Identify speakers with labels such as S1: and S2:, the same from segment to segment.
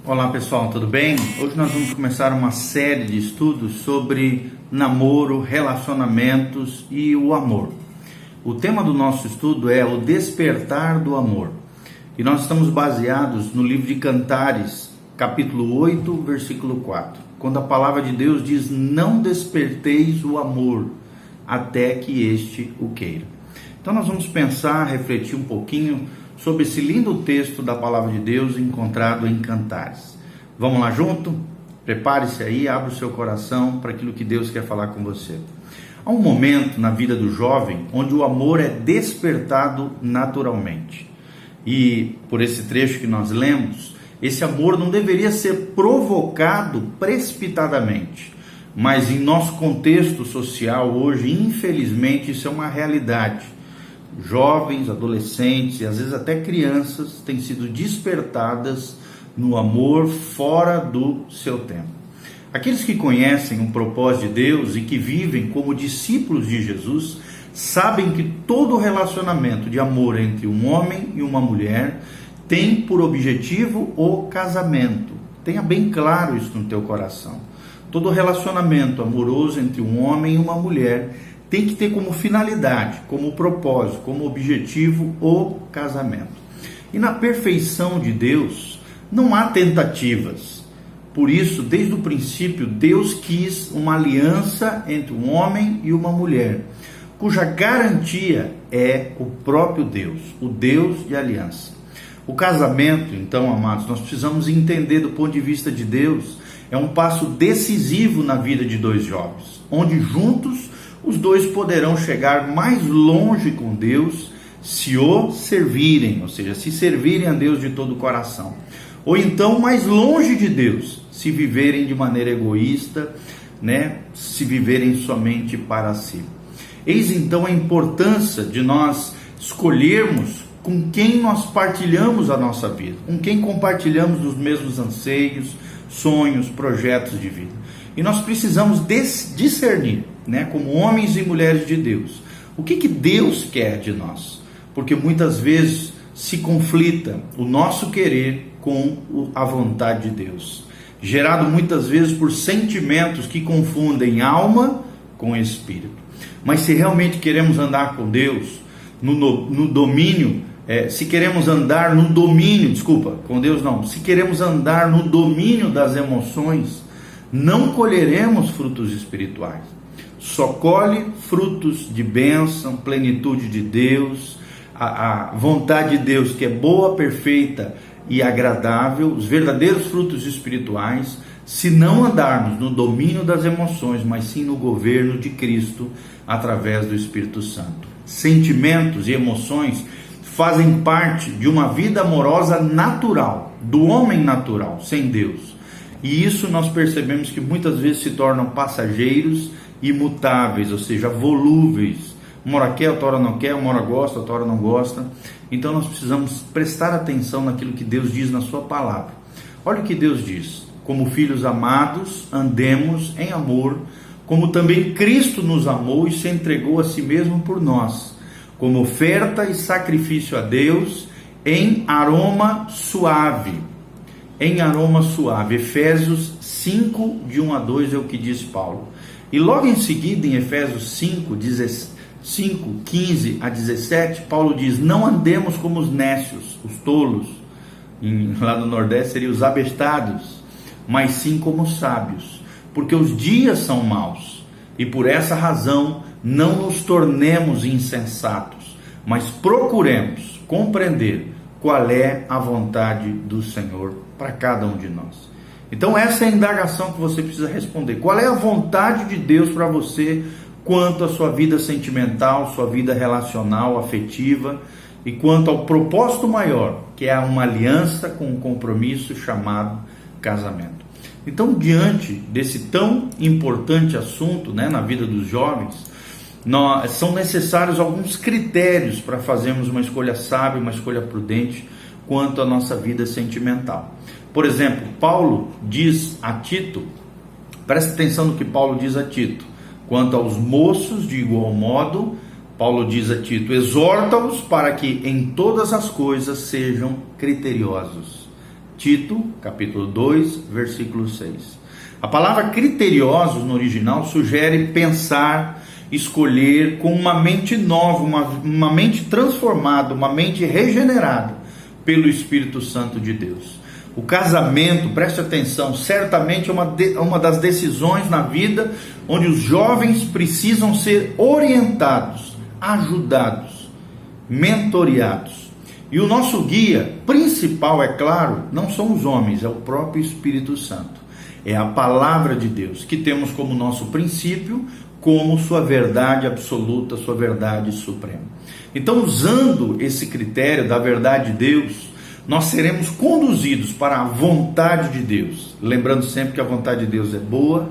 S1: Olá pessoal, tudo bem? Hoje nós vamos começar uma série de estudos sobre namoro, relacionamentos e o amor. O tema do nosso estudo é o despertar do amor. E nós estamos baseados no livro de Cantares, capítulo 8, versículo 4. Quando a palavra de Deus diz: não desperteis o amor até que este o queira. Então nós vamos pensar, refletir um pouquinho sobre esse lindo texto da palavra de Deus encontrado em Cantares. Vamos lá junto? Prepare-se aí, abra o seu coração para aquilo que Deus quer falar com você. Há um momento na vida do jovem onde o amor é despertado naturalmente. E por esse trecho que nós lemos, esse amor não deveria ser provocado precipitadamente. Mas em nosso contexto social hoje, infelizmente, isso é uma realidade. Jovens, adolescentes e às vezes até crianças têm sido despertadas no amor fora do seu tempo. Aqueles que conhecem o propósito de Deus e que vivem como discípulos de Jesus sabem que todo relacionamento de amor entre um homem e uma mulher tem por objetivo o casamento. Tenha bem claro isso no teu coração. Todo relacionamento amoroso entre um homem e uma mulher tem que ter como finalidade, como propósito, como objetivo o casamento. E na perfeição de Deus não há tentativas. Por isso, desde o princípio, Deus quis uma aliança entre um homem e uma mulher, cuja garantia é o próprio Deus, o Deus de aliança. O casamento, então, amados, nós precisamos entender do ponto de vista de Deus, é um passo decisivo na vida de dois jovens, onde juntos os dois poderão chegar mais longe com Deus se o servirem, ou seja, se servirem a Deus de todo o coração. Ou então mais longe de Deus, se viverem de maneira egoísta, se viverem somente para si. Eis então a importância de nós escolhermos com quem nós partilhamos a nossa vida, com quem compartilhamos os mesmos anseios, sonhos, projetos de vida. E nós precisamos discernir, como homens e mulheres de Deus, o que Deus quer de nós, porque muitas vezes se conflita o nosso querer com a vontade de Deus, gerado muitas vezes por sentimentos que confundem alma com espírito. Mas se realmente queremos andar com Deus, no domínio, se queremos andar no domínio, com Deus não, se queremos andar no domínio das emoções, não colheremos frutos espirituais. Só colhe frutos de bênção, plenitude de Deus, a vontade de Deus que é boa, perfeita e agradável, os verdadeiros frutos espirituais, se não andarmos no domínio das emoções, mas sim no governo de Cristo através do Espírito Santo. Sentimentos e emoções fazem parte de uma vida amorosa natural, do homem natural, sem Deus. E isso nós percebemos que muitas vezes se tornam passageiros, imutáveis, ou seja, volúveis. Uma hora quer, outra hora não quer, uma hora gosta, outra hora não gosta. Então nós precisamos prestar atenção naquilo que Deus diz na sua palavra. Olha o que Deus diz: como filhos amados, andemos em amor, como também Cristo nos amou e se entregou a si mesmo por nós, como oferta e sacrifício a Deus em aroma suave. Em aroma suave. Efésios 5, de 1 a 2 é o que diz Paulo. E logo em seguida, em Efésios 5, 15 a 17, Paulo diz: não andemos como os nécios, os tolos, lá no Nordeste seriam os abestados, mas sim como os sábios, porque os dias são maus, e por essa razão não nos tornemos insensatos, mas procuremos compreender qual é a vontade do Senhor para cada um de nós. Então essa é a indagação que você precisa responder. Qual é a vontade de Deus para você quanto à sua vida sentimental, sua vida relacional, afetiva, e quanto ao propósito maior, que é uma aliança com um compromisso chamado casamento. Então, diante desse tão importante assunto, na vida dos jovens, são necessários alguns critérios para fazermos uma escolha sábia, uma escolha prudente quanto à nossa vida sentimental. Por exemplo, Paulo diz a Tito, presta atenção no que Paulo diz a Tito: quanto aos moços, de igual modo, Paulo diz a Tito, exorta-os para que em todas as coisas sejam criteriosos. Tito, capítulo 2, versículo 6. A palavra criteriosos no original sugere pensar, escolher com uma mente nova, uma mente transformada, uma mente regenerada pelo Espírito Santo de Deus. O casamento, preste atenção, certamente é uma das decisões na vida onde os jovens precisam ser orientados, ajudados, mentoreados. E o nosso guia principal, é claro, não são os homens, é o próprio Espírito Santo. É a palavra de Deus, que temos como nosso princípio, como sua verdade absoluta, sua verdade suprema. Então, usando esse critério da verdade de Deus, nós seremos conduzidos para a vontade de Deus. Lembrando sempre que a vontade de Deus é boa,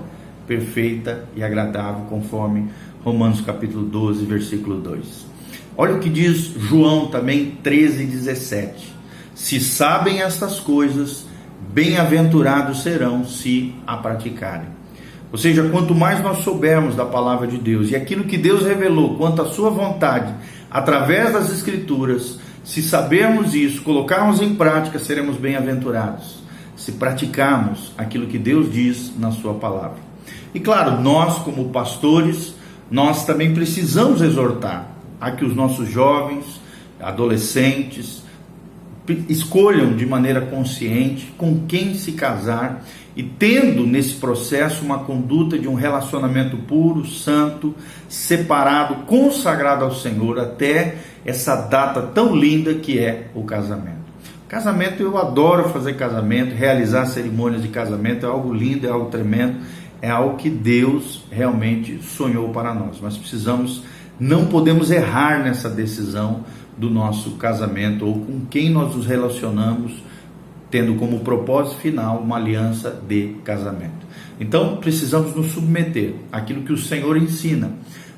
S1: perfeita e agradável, conforme Romanos capítulo 12, versículo 2. Olha o que diz João também 13:17. Se sabem estas coisas, bem-aventurados serão se a praticarem. Ou seja, quanto mais nós soubermos da palavra de Deus e aquilo que Deus revelou quanto à sua vontade, através das Escrituras, se sabermos isso, colocarmos em prática, seremos bem-aventurados. Se praticarmos aquilo que Deus diz na sua palavra. E claro, nós como pastores, nós também precisamos exortar a que os nossos jovens, adolescentes, escolham de maneira consciente com quem se casar e tendo nesse processo uma conduta de um relacionamento puro, santo, separado, consagrado ao Senhor até essa data tão linda que é o casamento. Casamento, eu adoro fazer casamento, realizar cerimônias de casamento, é algo lindo, é algo tremendo, é algo que Deus realmente sonhou para nós. Mas não podemos errar nessa decisão do nosso casamento ou com quem nós nos relacionamos, tendo como propósito final uma aliança de casamento. Então precisamos nos submeter àquilo que o Senhor ensina,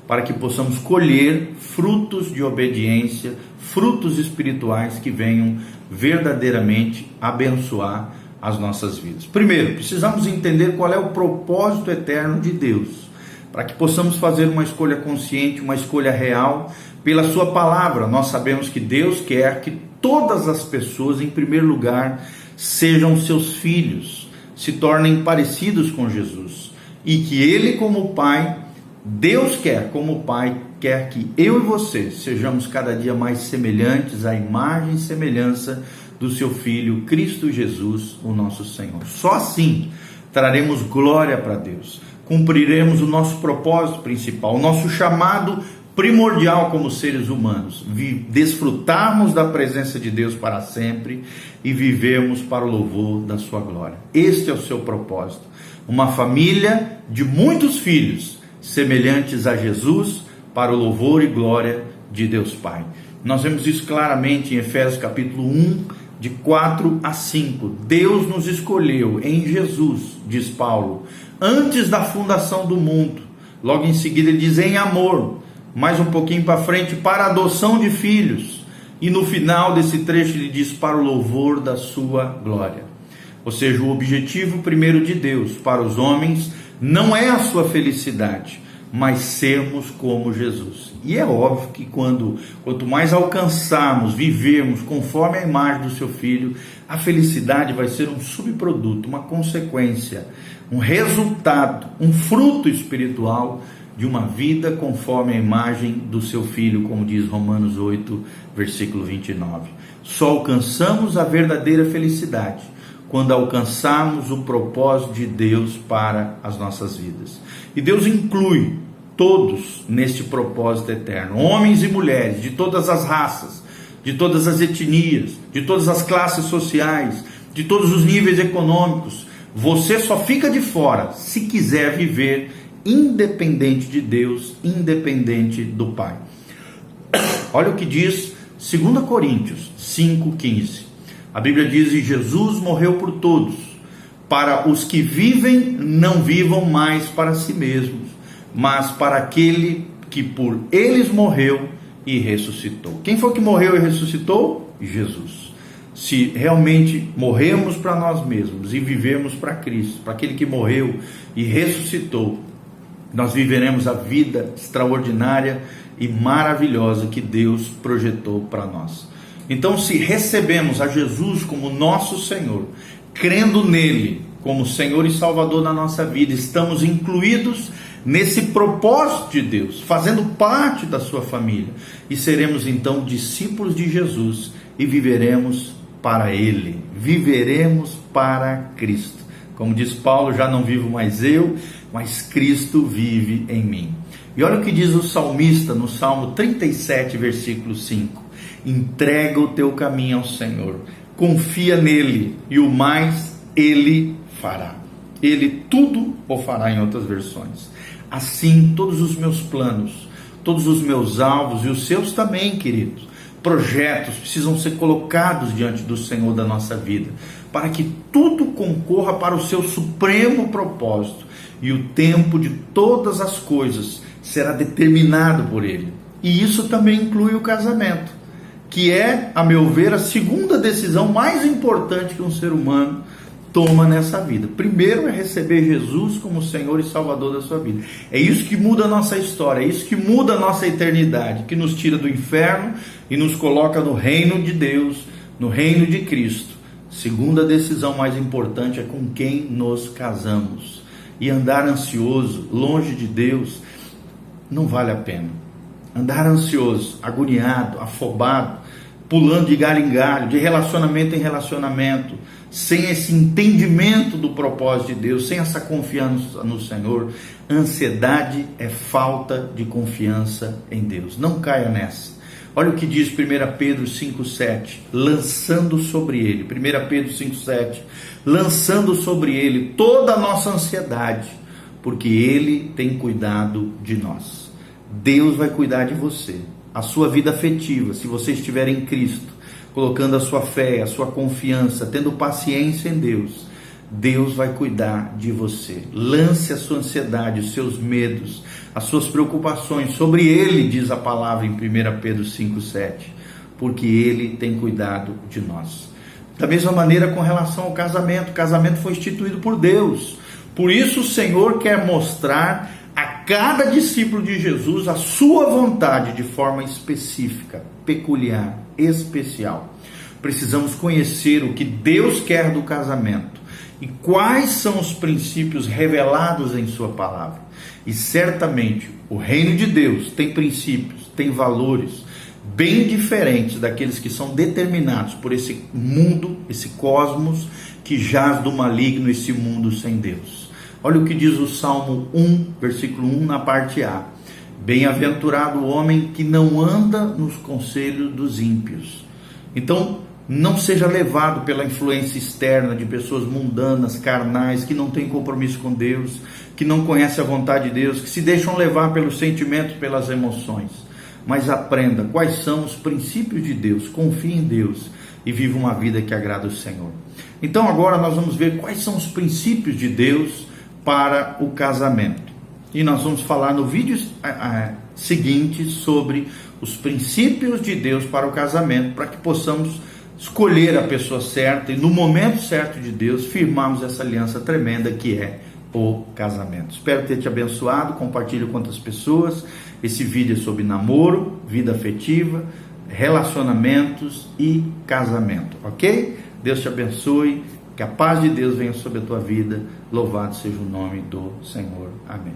S1: para que possamos colher frutos de obediência, frutos espirituais que venham verdadeiramente abençoar as nossas vidas. Primeiro, precisamos entender qual é o propósito eterno de Deus, para que possamos fazer uma escolha consciente, uma escolha real, pela sua palavra. Nós sabemos que Deus quer que todas as pessoas, em primeiro lugar, sejam seus filhos, se tornem parecidos com Jesus, e que Ele como Pai, Deus quer como Pai, quer que eu e você sejamos cada dia mais semelhantes à imagem e semelhança do seu Filho, Cristo Jesus, o nosso Senhor. Só assim traremos glória para Deus, cumpriremos o nosso propósito principal, o nosso chamado primordial como seres humanos, desfrutarmos da presença de Deus para sempre e vivermos para o louvor da sua glória. Este é o seu propósito, uma família de muitos filhos, semelhantes a Jesus, para o louvor e glória de Deus Pai. Nós vemos isso claramente em Efésios capítulo 1, de 4 a 5. Deus nos escolheu em Jesus, diz Paulo, antes da fundação do mundo. Logo em seguida ele diz em amor, mais um pouquinho para frente, para a adoção de filhos. E no final desse trecho ele diz para o louvor da sua glória. Ou seja, o objetivo primeiro de Deus para os homens não é a sua felicidade, mas sermos como Jesus. E é óbvio que quanto mais alcançarmos, vivermos conforme a imagem do seu Filho, a felicidade vai ser um subproduto, uma consequência, um resultado, um fruto espiritual de uma vida conforme a imagem do seu Filho, como diz Romanos 8, versículo 29. Só alcançamos a verdadeira felicidade quando alcançarmos o propósito de Deus para as nossas vidas. E Deus inclui todos neste propósito eterno, homens e mulheres de todas as raças, de todas as etnias, de todas as classes sociais, de todos os níveis econômicos. Você só fica de fora se quiser viver independente de Deus, independente do Pai. Olha o que diz 2 Coríntios 5,15. A Bíblia diz: e Jesus morreu por todos, para os que vivem não vivam mais para si mesmos, mas para aquele que por eles morreu e ressuscitou. Quem foi que morreu e ressuscitou? Jesus. Se realmente morremos para nós mesmos e vivemos para Cristo, para aquele que morreu e ressuscitou, nós viveremos a vida extraordinária e maravilhosa que Deus projetou para nós. Então, se recebemos a Jesus como nosso Senhor, crendo nele como Senhor e Salvador da nossa vida, estamos incluídos nesse propósito de Deus, fazendo parte da sua família, e seremos então discípulos de Jesus e viveremos para Ele, viveremos para Cristo. Como diz Paulo, já não vivo mais eu, mas Cristo vive em mim. E olha o que diz o salmista no Salmo 37, versículo 5. Entrega o teu caminho ao Senhor, confia nele e o mais Ele fará. Ele tudo o fará, em outras versões. Assim, todos os meus planos, todos os meus alvos e os seus também, queridos, projetos precisam ser colocados diante do Senhor da nossa vida, para que tudo concorra para o seu supremo propósito, e o tempo de todas as coisas será determinado por Ele. E isso também inclui o casamento, que é, a meu ver, a segunda decisão mais importante que um ser humano toma nessa vida. Primeiro é receber Jesus como Senhor e Salvador da sua vida. É isso que muda a nossa história, é isso que muda a nossa eternidade, que nos tira do inferno e nos coloca no reino de Deus, no reino de Cristo. Segunda decisão mais importante é com quem nos casamos. E andar ansioso, longe de Deus, não vale a pena. Andar ansioso, agoniado, afobado, pulando de galho em galho, de relacionamento em relacionamento, sem esse entendimento do propósito de Deus, sem essa confiança no Senhor, ansiedade é falta de confiança em Deus. Não caia nessa. Olha o que diz 1 Pedro 5,7, lançando sobre ele, 1 Pedro 5,7, lançando sobre ele toda a nossa ansiedade, porque ele tem cuidado de nós. Deus vai cuidar de você. A sua vida afetiva, se você estiver em Cristo, colocando a sua fé, a sua confiança, tendo paciência em Deus, Deus vai cuidar de você. Lance a sua ansiedade, os seus medos, as suas preocupações sobre Ele, diz a palavra em 1 Pedro 5,7, porque Ele tem cuidado de nós. Da mesma maneira com relação ao casamento, o casamento foi instituído por Deus. Por isso o Senhor quer mostrar a cada discípulo de Jesus a sua vontade de forma específica, peculiar, especial. Precisamos conhecer o que Deus quer do casamento e quais são os princípios revelados em sua palavra. E certamente o reino de Deus tem princípios, tem valores bem diferentes daqueles que são determinados por esse mundo, esse cosmos que jaz do maligno, esse mundo sem Deus. Olha o que diz o Salmo 1, versículo 1, na parte A. Bem-aventurado o homem que não anda nos conselhos dos ímpios. Então, não seja levado pela influência externa de pessoas mundanas, carnais, que não têm compromisso com Deus, que não conhecem a vontade de Deus, que se deixam levar pelos sentimentos, pelas emoções. Mas aprenda quais são os princípios de Deus, confie em Deus e viva uma vida que agrada o Senhor. Então agora nós vamos ver quais são os princípios de Deus para o casamento. E nós vamos falar no vídeo seguinte sobre os princípios de Deus para o casamento, para que possamos escolher a pessoa certa e no momento certo de Deus firmarmos essa aliança tremenda que é o casamento. Espero ter te abençoado, compartilhe com outras pessoas. Esse vídeo é sobre namoro, vida afetiva, relacionamentos e casamento, ok? Deus te abençoe, que a paz de Deus venha sobre a tua vida, louvado seja o nome do Senhor. Amém.